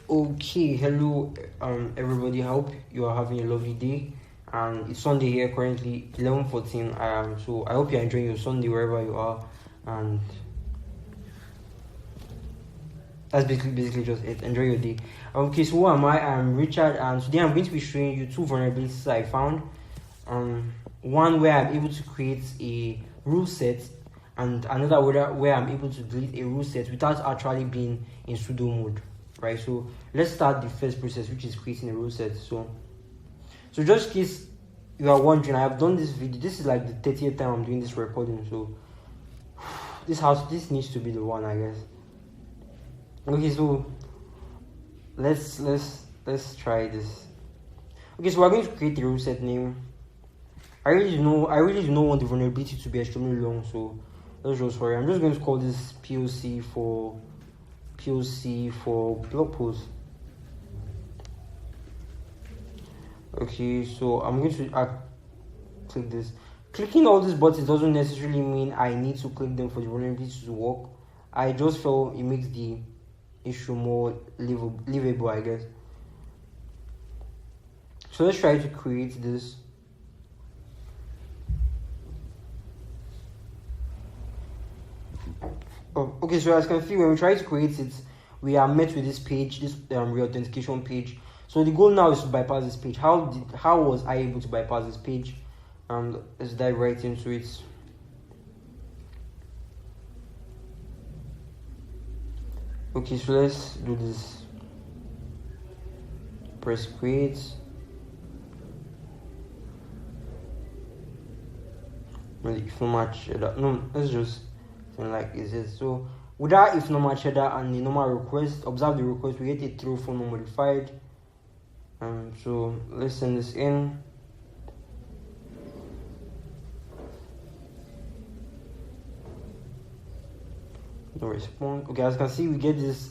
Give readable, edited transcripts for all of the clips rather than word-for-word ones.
Okay, hello, everybody. I hope you are having a lovely day. And it's Sunday here currently, 11:14. So I hope you're enjoying your Sunday wherever you are. And that's basically just it. Enjoy your day. Okay, so who am I? I'm Richard, and today I'm going to be showing you two vulnerabilities I found. One where I'm able to create a rule set, and another where I'm able to delete a rule set without actually being in sudo mode. Right, so let's start the first process, which is creating a rule set. So just in case you are wondering, I have done this video. This is like the 30th time I'm doing this recording, so this needs to be the one, I guess. Okay, so let's try this. Okay, so we're going to create a rule set name. I really do not want the vulnerability to be extremely long, so let's just worry. I'm just going to call this POC for blog post. Okay, so I'm going to click this. Clicking all these buttons doesn't necessarily mean I need to click them for the vulnerability to work. I just felt it makes the issue more livable, I guess. So let's try to create this. Okay, so as you can see, when we try to create it, we are met with this page, this re-authentication page. So the goal now is to bypass this page. How was I able to bypass this page? Let's dive right into it. Okay, so let's do this. Press create. Well, if no match that, no, let's just like is it. So with that if normal header and the normal request, observe the request, we get a true phone number modified. So let's send this in. No response. Okay, as you can see, we get this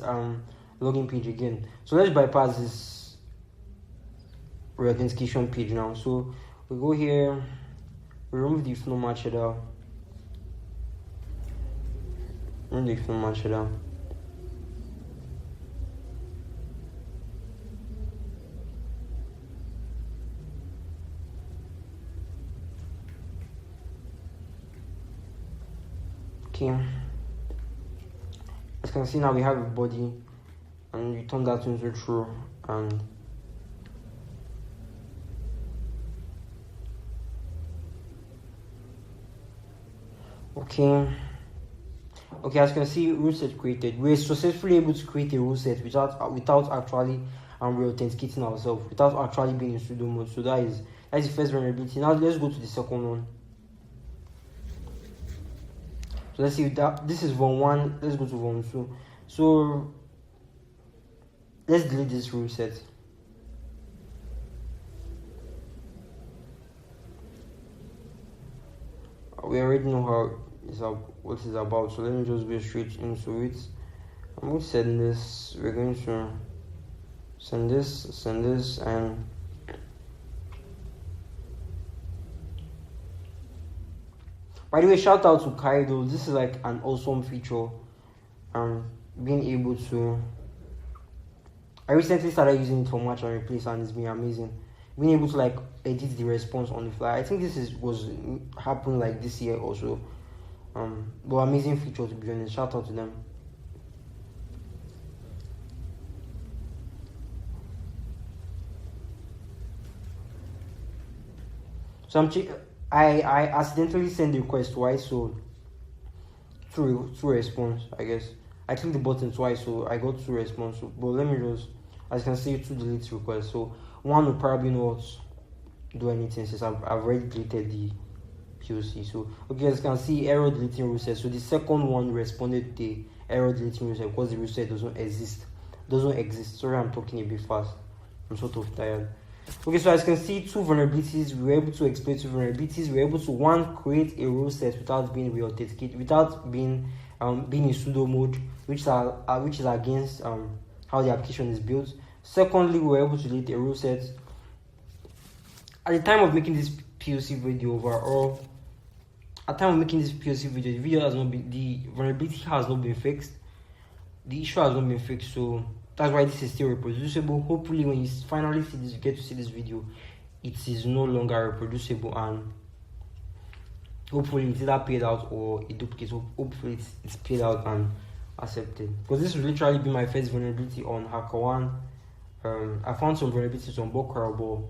login page again. So let's bypass this re-authentication page now. So we go here, we remove the if no match header. Remove the if no match header. Okay, as you can see now we have a body, and we turn that into true. And okay, as you can see, rule set created. We're successfully able to create a rule set without actually re-authenticating ourselves, without actually being in sudo mode. So that's the first vulnerability. Now let's go to the second one. So let's see that this is Von 1. Let's go to Von 2. So let's delete this rule set. We already know what it's about, so let me just go straight into it. I'm going to send this. We're going to send this, and by the way, shout out to Kaido. This is like an awesome feature. Being able to, I recently started using it for match and replace, and it's been amazing. Being able to like edit the response on the fly. I think this was happened like this year also. But amazing feature, to be honest. Shout out to them. So I accidentally sent the request twice, so two response, I guess. I clicked the button twice, so I got two response. But let me just, as you can see, two delete requests. So one will probably not do anything since I've already deleted the POC. So okay, as you can see, error deleting rule set. So the second one responded to the error deleting rule set because the rule set doesn't exist. Sorry, I'm talking a bit fast. I'm sort of tired. Okay, so as you can see, two vulnerabilities. We were able to exploit two vulnerabilities. We were able to, one, create a rule set without being re-authenticated, without being in sudo mode, which is against how the application is built. Secondly, we were able to delete a rule set. At the time of making this POC video overall, at the time of making this POC video, the vulnerability has not been fixed. The issue has not been fixed, so that's why this is still reproducible. Hopefully when you finally see this, you get to see this video, it is no longer reproducible, and hopefully it's either paid out or a duplicate. Hopefully it's paid out and accepted, because this will literally be my first vulnerability on HackerOne. I found some vulnerabilities on Bokra, but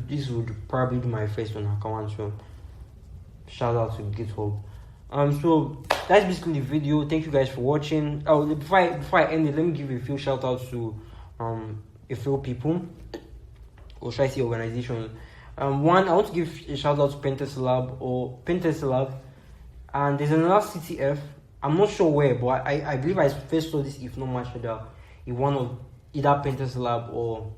this would probably be my first on HackerOne, so shout out to GitHub. So that's basically the video. Thank you guys for watching. Oh, before I end it, let me give a few shout outs to a few people, or should I say organizations. One, I want to give a shout out to Pentest Lab, and there's another CTF. I'm not sure where, but I believe I first saw this, if not much other, in one of either Pentest Lab or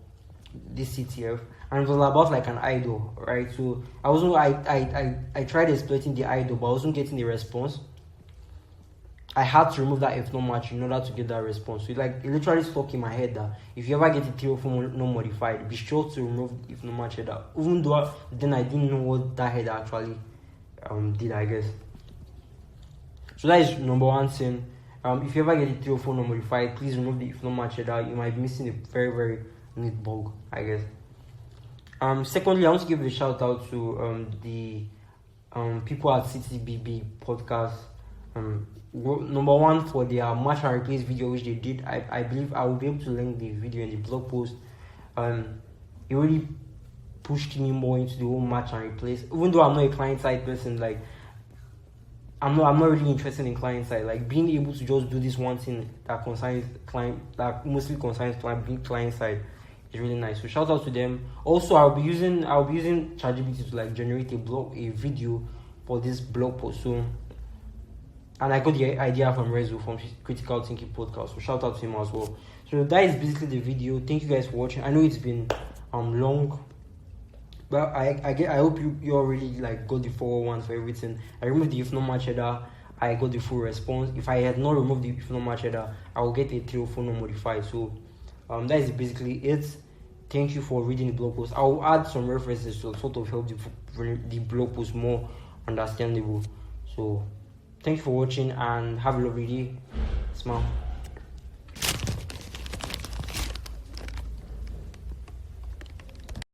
this CTF, and it was about like an idol, right? So I tried exploiting the idol, but I wasn't getting the response. I had to remove that if not match in order to get that response. So it literally stuck in my head that if you ever get a 304 no modified, be sure to remove if not match header. Even though then I didn't know what that header actually did, I guess. So that is number one thing. If you ever get a 304 no modified, please remove the if not match header. You might be missing a very, very neat bug, I guess. Secondly, I want to give a shout out to the people at CTBB podcast. Number one, for their match and replace video which they did. I believe I will be able to link the video in the blog post. It really pushed me more into the whole match and replace. Even though I'm not a client side person, like I'm not really interested in client side. Like being able to just do this one thing that concerns client, that mostly concerns client side, is really nice. So shout out to them. Also, I'll be using ChatGPT to like generate a video for this blog post. So, and I got the idea from Rezo from Critical Thinking Podcast. So shout out to him as well. So that is basically the video. Thank you guys for watching. I know it's been long, but I hope you already like got the 401 for everything. I removed the if not match header. I got the full response. If I had not removed the if not match header, I will get a 304 no modified. So that is basically it. Thank you for reading the blog post. I will add some references to sort of help the blog post more understandable. So thank you for watching and have a lovely day. Smile.